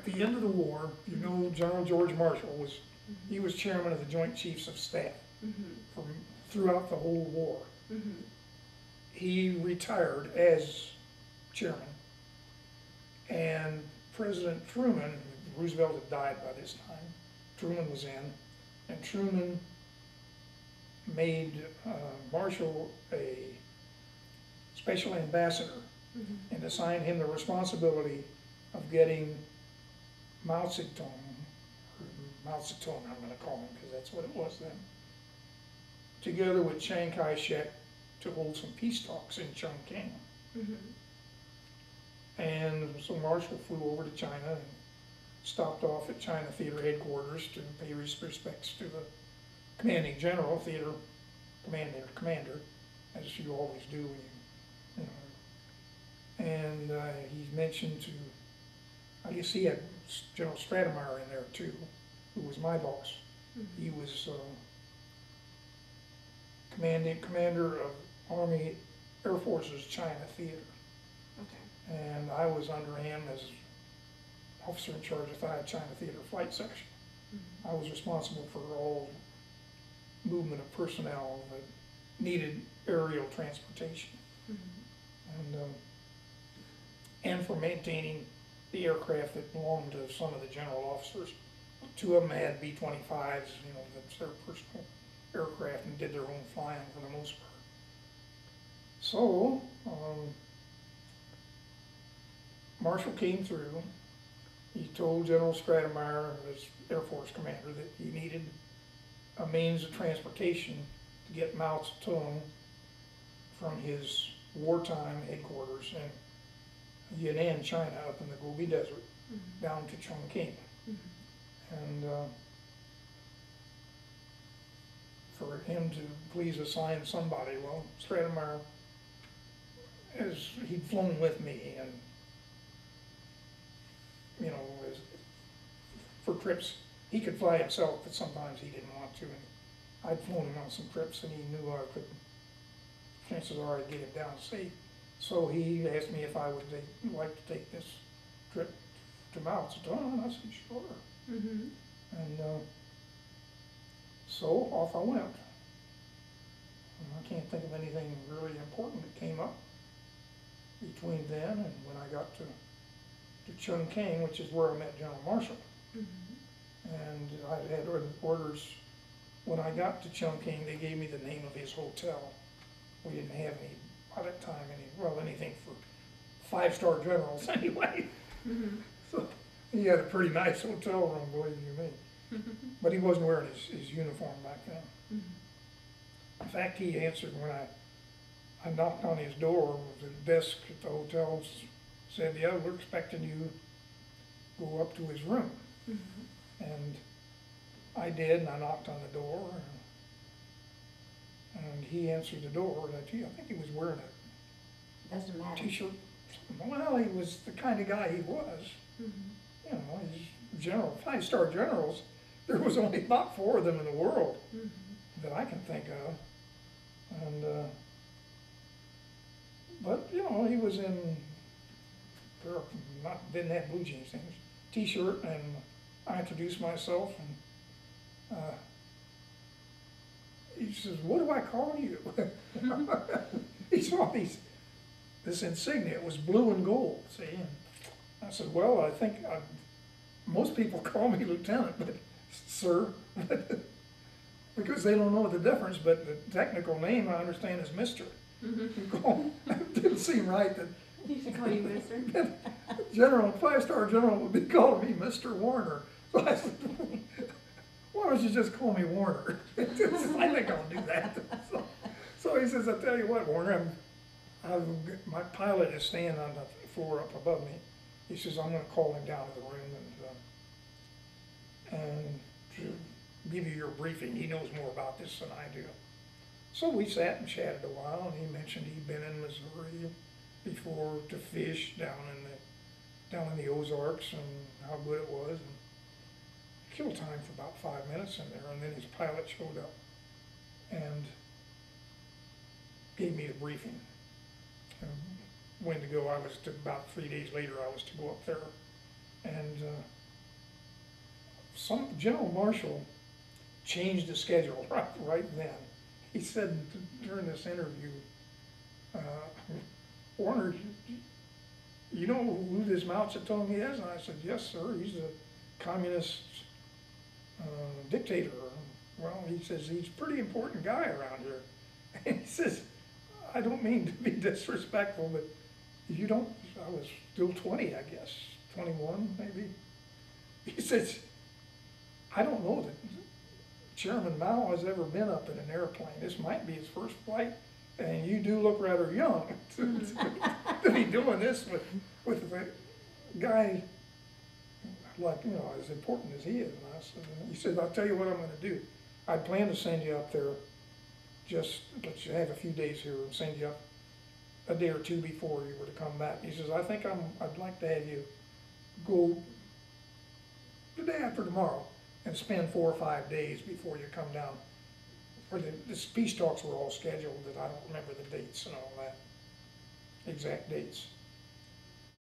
the end of the war, you know, General George Marshall was, he was chairman of the Joint Chiefs of Staff from throughout the whole war. He retired as chairman, and President Truman, Roosevelt had died by this time, Truman was in, and Truman made Marshall a special ambassador and assigned him the responsibility of getting Mao Tze-Tung, Mao Tze-Tung I'm going to call him because that's what it was then, together with Chiang Kai-Shek to hold some peace talks in Chungking. And so Marshall flew over to China and stopped off at China Theater headquarters to pay his respects to the commanding general, theater commander, as you always do when you know. And he mentioned to, I guess he had General Stratemeyer in there too, who was my boss. He was commander of Army Air Force's China Theater. Okay. And I was under him as officer in charge of the China Theater Flight Section. I was responsible for all movement of personnel that needed aerial transportation, and for maintaining the aircraft that belonged to some of the general officers. Two of them had B-25s, you know, that's their personal aircraft, and did their own flying for the most part. So, Marshall came through. He told General Stratemeyer, as Air Force commander, that he needed a means of transportation to get Mao Tze-Tung from his wartime headquarters in Yunnan, China, up in the Gobi Desert, down to Chungking. And for him to please assign somebody, well, Stratemeyer, as he'd flown with me, and you know, for trips, he could fly himself, but sometimes he didn't want to, and I'd flown him on some trips, and he knew I could, chances are I'd get him down safe. So he asked me if I would like to take this trip to Mao Tze-Tung, and I said, sure. And so off I went. And I can't think of anything really important that came up between then and when I got to Chungking, which is where I met General Marshall. And I had orders, when I got to Chungking, they gave me the name of his hotel. We didn't have any, by that time, anything for five-star generals anyway. So he had a pretty nice hotel room, believe you me. But he wasn't wearing his uniform back then. In fact, he answered when I knocked on his door. The desk at the hotel said, yeah, we're expecting you to go up to his room. And I did, and I knocked on the door, and he answered the door, and I think he was wearing a Doesn't matter. t-shirt. Well, he was the kind of guy he was. You know, he's general, five-star generals. There was only about 4 of them in the world that I can think of. And, but, you know, he was in, didn't have blue jeans, things, t-shirt, and I introduced myself, and he says, what do I call you? He saw this insignia, it was blue and gold, see? And I said, well, I think most people call me lieutenant, but sir, because they don't know the difference, but the technical name I understand is Mr. It didn't seem right that he should call you Mr. General, 5-star general would be calling me Mr. Warner. So I said, why don't you just call me Warner? I think I'll do that. So he says, I'll tell you what, Warner, my pilot is staying on the floor up above me. He says, I'm going to call him down to the room and to give you your briefing. He knows more about this than I do. So we sat and chatted a while, and he mentioned he'd been in Missouri before to fish down in the Ozarks and how good it was. And killed time for about 5 minutes in there, and then his pilot showed up and gave me the briefing. When to go, about 3 days later, I was to go up there. And some General Marshall changed the schedule right then. He said during this interview, Warner, you know who this Mao Tze-Tung is? And I said, yes, sir, he's a communist dictator. Well, he says, he's a pretty important guy around here. And he says, I don't mean to be disrespectful, but you don't, I was still 20, I guess, 21 maybe. He says, I don't know that Chairman Mao has ever been up in an airplane. This might be his first flight, and you do look rather young to be doing this with a guy like, you know, as important as he is. And I said, he said, I'll tell you what I'm gonna do. I plan to send you up there, just let you have a few days here and send you up a day or two before you were to come back. He says, I'd like to have you go the day after tomorrow and spend 4 or 5 days before you come down. For the peace talks were all scheduled, that I don't remember the dates and all that, exact dates.